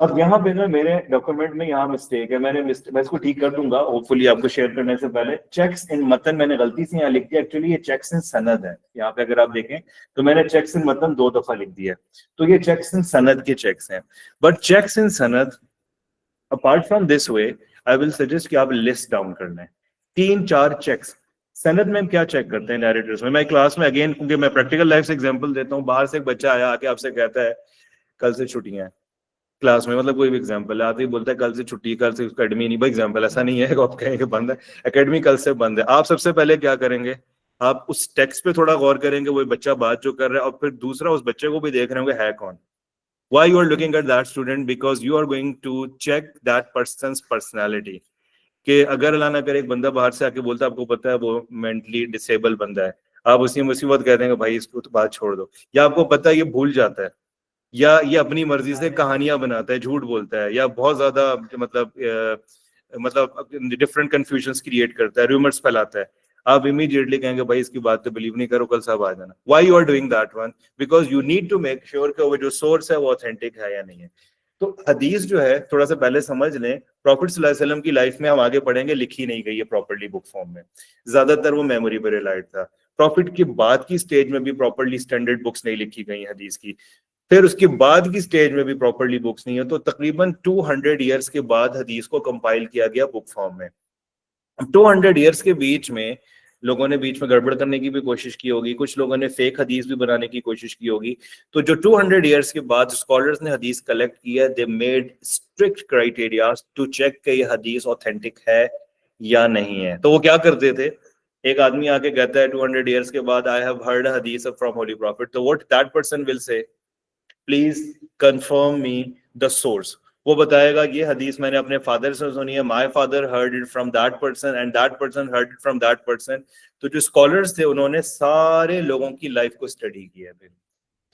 अब यहाँ पे ना मेरे डॉक्यूमेंट में यहाँ मिस्टेक है, मैं इसको ठीक कर दूंगा होपफुली आपको शेयर करने से पहले. चेक्स इन मतन मैंने गलती से यहाँ लिख दिया, एक्चुअली ये चेक्स इन सनद है. यहाँ पे अगर आप देखें तो मैंने चेक्स इन मतन 2 दफा लिख दिया, तो ये चेक्स इन सनद के चेक्स हैं. बट चेक्स इन सनद, apart from this way, I will suggest कि आप लिस्ट डाउन करना है 3-4 चेक्स. सनद में हम क्या चेक करते हैं नैरेटर्स में? मैं क्लास में अगेन, क्योंकि मैं प्रैक्टिकल लाइफ से एग्जांपल देता हूँ, बाहर से एक बच्चा आया आके आपसे कहता है कल से छुट्टियां हैं क्लास में, मतलब कोई भी एग्जांपल है, आते ही बोलता है कल से छुट्टी, कल से एकेडमी नहीं. भाई एग्जांपल ऐसा नहीं है आप कहेंगे बंद है एकेडमी, कल से बंद है. आप सबसे पहले क्या करेंगे? आप उस टेक्स्ट पे थोड़ा गौर करेंगे, वो बच्चा बात जो कर रहा है, और फिर दूसरा उस बच्चे को भी देख रहे होंगे है कौन. Why you are looking at that student? Because you are going to check that person's personality. कि अगर अल्लाह ना करे एक बंदा बाहर से आके बोलता है, आपको पता है वो मेंटली डिसेबल बंदा है, आप उसी मुसीबत कहते हैं भाई इसको तो बात छोड़ दो, या आपको पता है ये भूल जाता है, या ये अपनी मर्जी से कहानियां बनाता है, झूठ बोलता है, या बहुत ज्यादा मतलब डिफरेंट कंफ्यूजन्स क्रिएट करता है, रूमर्स फैलाता है, आप इमीडिएटली कहेंगे भाई इसकी बात तो बिलीव नहीं करो, कल सब आ जाना. Why you are doing that one? Because you need to make sure कि वो जो सोर्स है वो ऑथेंटिक है या नहीं है. तो हदीस जो है थोड़ा सा पहले समझ लें, प्रॉफिट सल्लल्लाहु अलैहि वसल्लम की लाइफ में हम आगे पढ़ेंगे लिखी नहीं गई है प्रॉपर्ली बुक फॉर्म में, ज्यादातर वो मेमोरी पर रिलाइड था. प्रॉफिट के बाद की स्टेज में भी प्रॉपर्ली स्टैंडर्ड बुक्स नहीं लिखी गई हदीस की, फिर उसके बाद की स्टेज में भी प्रॉपर्ली बुक्स नहीं है. तो तकरीबन 200 इयर्स के बाद हदीस को कंपाइल किया गया बुक फॉर्म में. 200 इयर्स के बीच में लोगों ने बीच में गड़बड़ करने की भी कोशिश की होगी, कुछ लोगों ने फेक हदीस भी बनाने की कोशिश की होगी. तो जो 200 इयर्स के बाद स्कॉलर्स ने हदीस कलेक्ट किया, they made strict criteria to check कि ये हदीस ऑथेंटिक है या नहीं है. तो वो क्या करते थे? एक आदमी आके कहता है 200 इयर्स के बाद, आई हैव हर्ड हदीस फ्रॉम होली प्रॉफिट, तो what that person will say, please confirm me the source. वो बताएगा ये हदीस मैंने अपने फादर से सुनी है, my father heard it from that person and that person heard it from that person. तो जो स्कॉलर्स थे उन्होंने सारे लोगों की लाइफ को स्टडी किया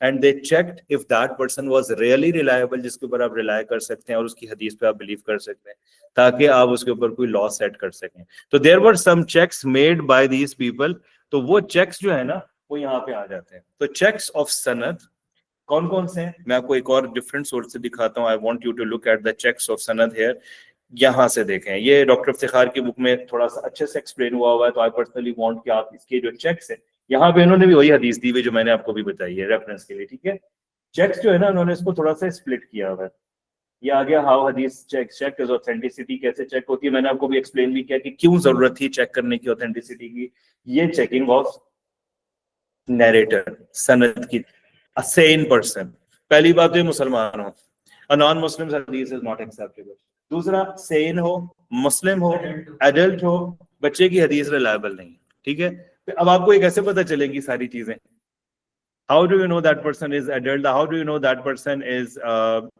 and they checked if that person was really reliable, जिसके ऊपर आप रिलाय कर सकते हैं और उसकी हदीस पे आप बिलीव कर सकते हैं, ताकि आप उसके ऊपर कोई लॉ सेट कर सकें. तो there were some checks made by these people. तो वो चेक्स जो है ना वो यहाँ पे आ जाते हैं. तो चेक्स ऑफ सनद कौन कौन से हैं? मैं आपको एक और डिफरेंट सोर्स से दिखाता हूँ. I want you to look at the checks of सनद हियर. यहाँ से देखें, ये डॉक्टर इफ्तिखार की बुक में थोड़ा सा अच्छे से एक्सप्लेन हुआ हुआ है. तो आई पर्सनली वांट कि आप इसके जो चेक्स है, यहाँ पे इन्होंने भी वही हदीस दी हुई जो मैंने आपको भी बताई है रेफरेंस के लिए. ठीक है, चेक्स जो है ना उन्होंने इसको थोड़ा सा स्प्लिट किया हुआ है. ये आ गया हाउ हदीस चेक इज ऑथेंटिसिटी, कैसे चेक होती है। मैंने आपको भी एक्सप्लेन भी किया कि क्यों जरूरत थी चेक करने की ऑथेंटिसिटी की। ये चेकिंग ऑफ नैरेटर, सनद की, अ सेन पर्सन। पहली बात तो ये मुसलमान हो, अ नॉन मुस्लिम हदीस इज नॉट एक्सेप्टेबल। दूसरा, सेन हो, मुस्लिम हो, एडल्ट हो, बच्चे की हदीस रिलायबल नहीं, ठीक है। अब आपको ये कैसे पता चलेगी सारी चीजें? How do you know that person is adult? How do you know that person is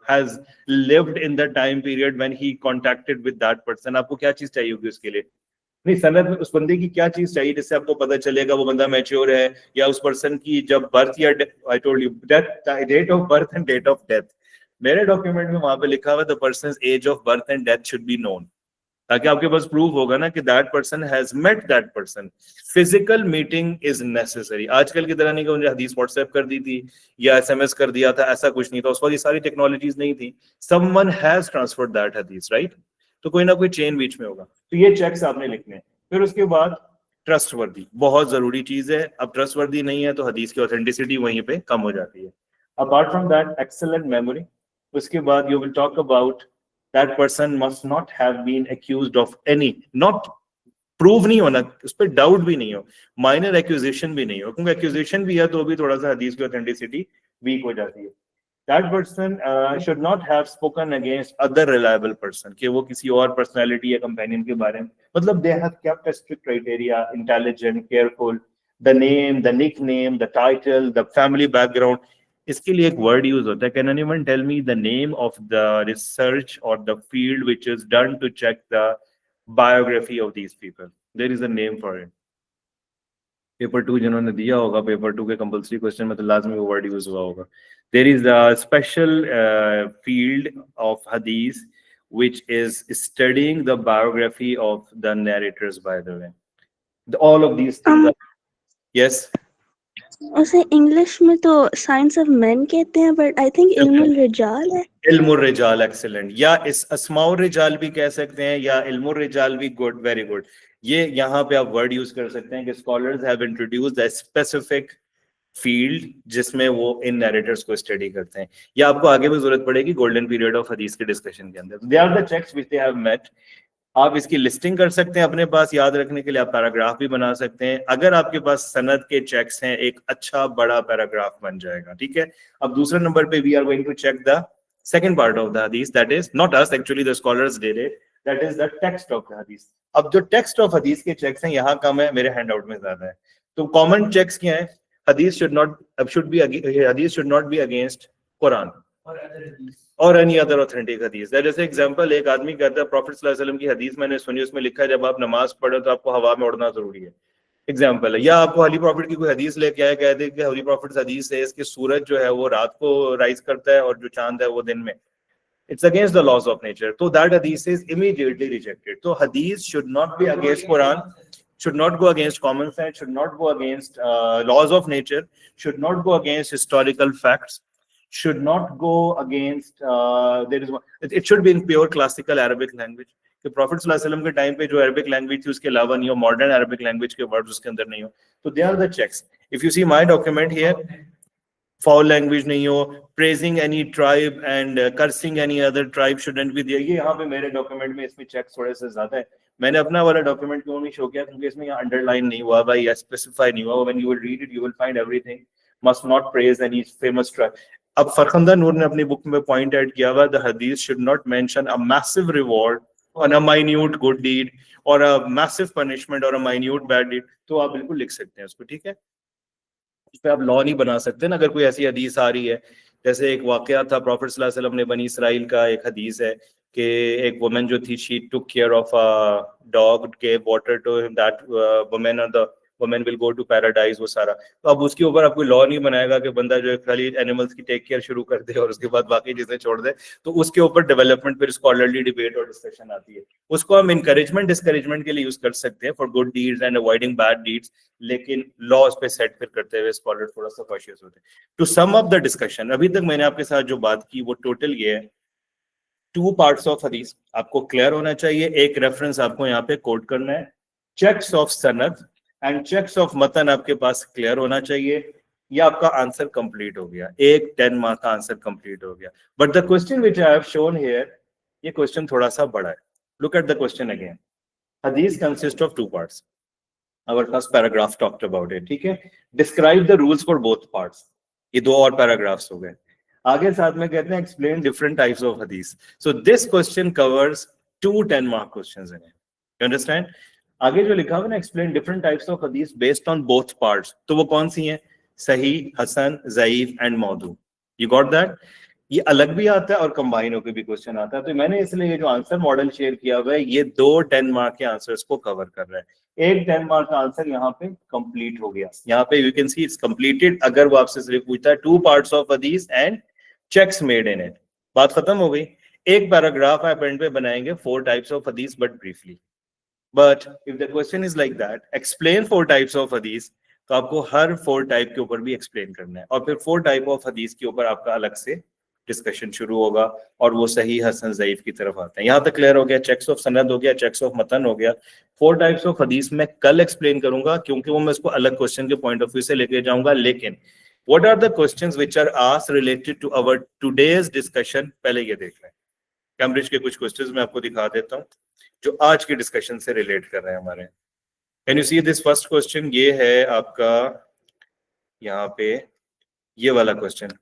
has lived in the time period when he contacted with that person? आपको क्या चीज चाहिए होगी उसके लिए? नहीं, सनद में उस बंदे की क्या चीज चाहिए जिससे आपको पता चलेगा वो बंदा मैच्योर है, या उस पर्सन की जब बर्थ या I told you death, date of birth and date of death, मेरे डॉक्यूमेंट में वहां पे लिखा हुआ the person age of birth and death should be known, ताकि आपके पास प्रूफ होगा ना कि that person has met that person. Physical meeting is necessary. आजकल की तरह नहीं कि मुझे हदीस व्हाट्सएप कर दी थी या एसएमएस कर दिया था, ऐसा कुछ नहीं था। उस वक्त ये सारी टेक्नोलॉजीज नहीं थी। समवन हैज ट्रांसफर्ड दैट हदीस, राइट? तो कोई ना कोई चेन बीच में होगा। तो ये चेक्स आपने लिखने हैं। फिर उसके बाद ट्रस्टवर्दी, बहुत जरूरी चीज है। अब ट्रस्टवर्दी नहीं है तो हदीस की ऑथेंटिसिटी वहीं पे कम हो जाती है। Apart from that, excellent memory. उसके बाद you will talk about that person must not have been accused of any, not prove नहीं होना, उस पर डाउट भी नहीं हो, माइनर एक्यूजेशन भी नहीं हो, क्योंकि एक्यूजेशन भी है तो भी थोड़ा सा हदीस की ऑथेंटिसिटी वीक हो जाती है। That person should not have spoken against other reliable person, कि वो किसी और पर्सनालिटी या कंपेनियन के बारे में, मतलब they have kept a strict criteria, intelligent, careful, the name, the nickname, the title, the family background. इसके लिए एक वर्ड यूज होता है, can anyone tell me the name of the research और the field which is done to check the biography of these people? There is a name for it. Paper 2 जिन्होंने दिया होगा, paper 2 के compulsory question में तो लाजमी वो word use हुआ होगा। There is a special field of हदीस which is studying the biography of the narrators, by the way. All of these things are, yes, उसे इंग्लिश में तो साइंस ऑफ मैन कहते हैं, बट आई थिंक इल्मुल रिजाल है। इल्मुर Rijal, excellent. या इस अस्माउर रिजाल भी कह सकते हैं, या इल्मुर रिजाल भी, गुड, वेरी गुड। ये यहाँ पे आप वर्ड यूज कर सकते हैं कि scholars have introduced a specific field जिसमें वो इन नैरेटर्स को स्टडी करते हैं। या आपको आगे भी जरूरत पड़ेगी गोल्डन पीरियड ऑफ हदीस के डिस्कशन के अंदर। They are the checks which they have met. आप इसकी लिस्टिंग कर सकते हैं अपने पास, याद रखने के लिए आप पैराग्राफ भी बना सकते हैं। अगर आपके पास सनद के चेक्स हैं, एक अच्छा बड़ा पैराग्राफ बन जाएगा, ठीक है। अब दूसरे नंबर पे we are going to check the second part of the hadith, that is not us, actually the scholars did it, that is the text of the hadith. अब जो text of hadith के checks हैं यहाँ कम है, मेरे handout में ज्यादा है। तो common checks क्या है? hadith should not be against Quran or any other authentic hadith। जैसे एग्जांपल, एक आदमी कहता है प्रॉफिट सल्लल्लाहु अलैहि वसल्लम की हदीस मैंने सुनी, उसमें लिखा है जब आप नमाज पढ़ो तो आपको हवा में उड़ना जरूरी है, एग्जाम्पल है। या आपको हली प्रॉफिट की कोई हदीस लेके आए, कहते कि हली प्रॉफिट हदीस है इसके सूरज जो है वो रात को राइज करता है और जो चांद है वो दिन में, it's against the laws of nature, तो दैट हदीस इज इमीडिएटली रिजेक्टेड। तो हदीस should not be against Quran, should not go against common sense, should not go against laws of nature, should not go against historical facts, should not go against it should be in pure classical Arabic language। कि profit सल्लल्लाहु अलैहि वसल्लम के time पे जो Arabic language थी उसके अलावा नहीं हो, मॉडर्न अरबिक लैंग्वेज के वर्ड्स उसके अंदर नहीं हो। तो they are the checks. If you see my document here, foul language नहीं हो, praising any tribe and cursing any other tribe shouldn't be there. ये यहाँ पे मेरे डॉक्यूमेंट में इसमें चेक्स थोड़े से ज्यादा है। मैंने अपना वाला डॉक्यूमेंट क्यों नहीं शो किया, क्योंकि इसमें यहाँ अंडरलाइन नहीं हुआ भाई, या स्पेसिफाई नहीं हुआ। When you will read it you will find everything, must not praise any famous tribe. अब फरखंदा नूर ने अपनी बुक में पॉइंट ऐड किया हुआ, द हदीस should not mention a massive reward on a minute good deed or a massive punishment or a minute bad deed। तो आप बिल्कुल लिख सकते हैं उसको, ठीक है। उस पे आप लॉ नहीं बना सकते ना। अगर कोई ऐसी हदीस आ रही है, जैसे एक वाकया था प्रॉफिट सल्लल्लाहु अलैहि वसल्लम ने, बनी इसराइल का एक हदीस है कि एक वुमन जो थी, she took care of a dog, gave water to him, that woman or the woman will go to paradise, वो सारा। तो अब उसके ऊपर आप कोई लॉ नहीं बनाएगा कि बंदा जो है खाली एनिमल्स की टेक केयर शुरू कर दे और उसके बाद बाकी चीजें छोड़ दे। तो उसके ऊपर डेवलपमेंट फिर स्कॉलरली डिबेट और डिस्कशन आती है। उसको हम इनकरेजमेंट डिस्करेजमेंट के लिए यूज कर सकते हैं for good deeds and avoiding bad deeds, लेकिन लॉज पे सेट फिर करते हुए स्कॉलर थोड़ा सा कॉशियस होते हैं। To sum up the discussion, अभी तक मैंने आपके साथ जो बात की वो टोटल ये है, 2 पार्ट्स ऑफ हदीस आपको क्लियर होना चाहिए। एक रेफरेंस आपको यहाँ पे कोट करना है, चेक्स ऑफ सनद एंड चेक्स ऑफ मतन आपके पास क्लियर होना चाहिए। ये आपका आंसर कंप्लीट हो गया, एक 10 मार्क का आंसर कंप्लीट हो गया। But the question which I have shown here, ये क्वेश्चन थोड़ा सा बड़ा है। Look at the question again. Hadith consist of 2 parts. Our first paragraph talked about it, ठीक है। Describe the rules for both parts। ये 2 और पैराग्राफ्स हो गए। आगे साथ में कहते हैं explain different types of hadith। So this question covers 2 10 mark questions in it। You understand? आगे जो लिखा हुआ है ना, explain different types of hadith based on both parts, तो वो कौन सी हैं? सही, हसन, ज़ईफ एंड मौदू। You got that? ये अलग भी आता है और कंबाइन होकर भी क्वेश्चन आता है। तो मैंने इसलिए ये जो आंसर मॉडल शेयर किया हुआ है, ये 2 10 मार्क के आंसर्स को कवर कर रहा है। एक 10 मार्क का आंसर यहाँ पे कंप्लीट हो गया। यहाँ पे you can see it's completed. अगर वो आपसे सिर्फ पूछता है 2 पार्ट्स ऑफ हदीस and checks made in it, बात खत्म हो गई। एक पैराग्राफ आप एंड पे बनाएंगे 4 टाइप्स ऑफ हदीस but briefly. But if the question is like that, explain 4 types of हदीस, तो आपको हर 4 टाइप के ऊपर भी एक्सप्लेन करना है और फिर 4 टाइप ऑफ हदीस के ऊपर आपका अलग से डिस्कशन शुरू होगा और वो सही, हसन, ज़ईफ की तरफ आते हैं। यहाँ तक क्लियर हो गया? चेक्स ऑफ सनद हो गया, चेक्स ऑफ मतन हो गया। 4 टाइप्स ऑफ हदीस मैं कल एक्सप्लेन करूंगा, क्योंकि वो मैं इसको अलग क्वेश्चन के पॉइंट ऑफ व्यू से लेके जाऊंगा। लेकिन what are the questions which are asked related to our today's discussion, पहले ये देख लें। कैम्ब्रिज के कुछ क्वेश्चंस मैं आपको दिखा देता हूँ जो आज के डिस्कशन से रिलेट कर रहे हैं हमारे। Can you see this first question? ये है आपका यहाँ पे ये वाला question.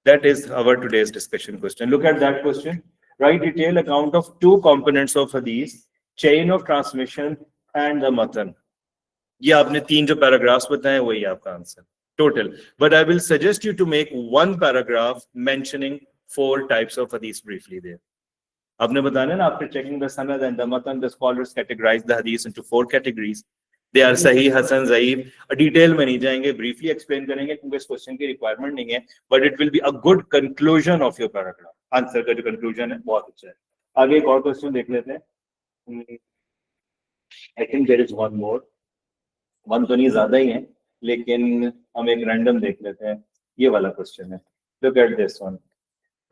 That is our today's discussion question. Look at that question. Write detailed account of 2 components of hadith, chain of transmission and the matan. ये आपने 3 जो पैराग्राफ्स बताए वही आपका answer total. But I will suggest you to make 1 paragraph mentioning 4 types of hadith briefly there. आपने बताना ना, after checking the sanad and the matan, the scholars categorize the hadith into 4 categories. They are सही, हसन, ज़ईफ। Detail में नहीं जाएंगे, briefly explain करेंगे क्योंकि इस क्वेश्चन की रिक्वायरमेंट नहीं है, but it will be a good conclusion of your paragraph. Answer का जो कंक्लूजन है बहुत अच्छा है। आगे एक और क्वेश्चन देख लेते हैं। I think there is one more, 1 तो नहीं ज्यादा ही है, लेकिन हम एक रैंडम देख लेते हैं। ये वाला क्वेश्चन है, look at this one.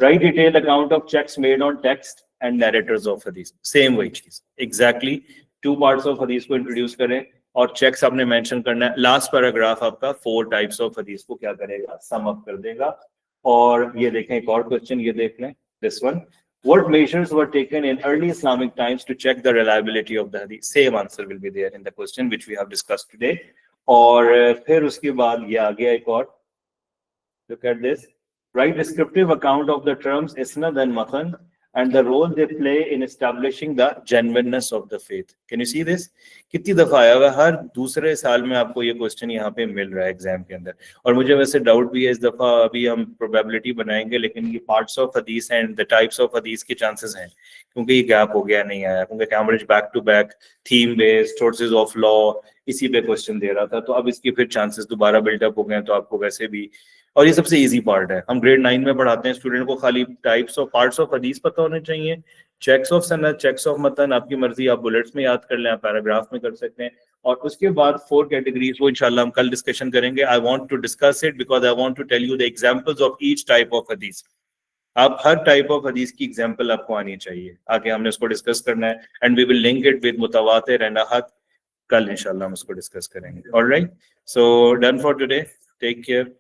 Right detailed account of checks made on text and narrators of Hadith. Same वही चीज, एग्जैक्टली 2 पार्ट्स ऑफ हदीस को इंट्रोड्यूस करें और चेक्स आपने मेंशन करना है। लास्ट पैराग्राफ आपका 4 टाइप्स ऑफ हदीस को क्या करेगा? सम अप कर देगा। और ये देखें एक और क्वेश्चन, ये देख लें this one. What measures were taken in early Islamic times to check the reliability of the hadith? Same answer will be there in the question which we have discussed today. और फिर उसके बाद ये आ गया एक और, look at this. Write descriptive account of the terms isnad and matan and the role they play in establishing the genuineness of the faith. Can you see this? कितनी दफा आया हुआ, हर दूसरे साल में आपको ये क्वेश्चन यहाँ पे मिल रहा है एग्जाम के अंदर। और मुझे वैसे डाउट भी है इस दफा, अभी हम प्रोबेबिलिटी बनाएंगे, लेकिन ये पार्ट्स ऑफ हदीस एंड द टाइप्स ऑफ हदीस के चांसेस हैं, क्योंकि ये गैप हो गया, नहीं आया, क्योंकि Cambridge back to back theme based sources of law इसी पे क्वेश्चन दे रहा था। तो अब इसकी फिर चांसेस दोबारा बिल्डअप हो गए, तो आपको वैसे भी, और ये सबसे इजी पार्ट है, हम ग्रेड 9 में पढ़ाते हैं स्टूडेंट को, खाली टाइप्स ऑफ पार्ट्स ऑफ हदीस पता होने चाहिए, चेक्स ऑफ सनद, चेक्स ऑफ मतन आपकी मर्जी, आप बुलेट्स में याद कर लें, आप पैराग्राफ में कर सकते हैं। और उसके बाद 4 कैटेगरीज वो इंशाल्लाह हम कल डिस्कशन करेंगे। I want to discuss it because I want to tell you the examples of each type of हदीस। आप हर टाइप ऑफ हदीस की एग्जांपल आपको आनी चाहिए, आगे हमने उसको डिस्कस करना है and we will link it with मुतवातिर एंड अहद। कल इंशाल्लाह हम उसको डिस्कस करेंगे। Alright, so done for today, take care.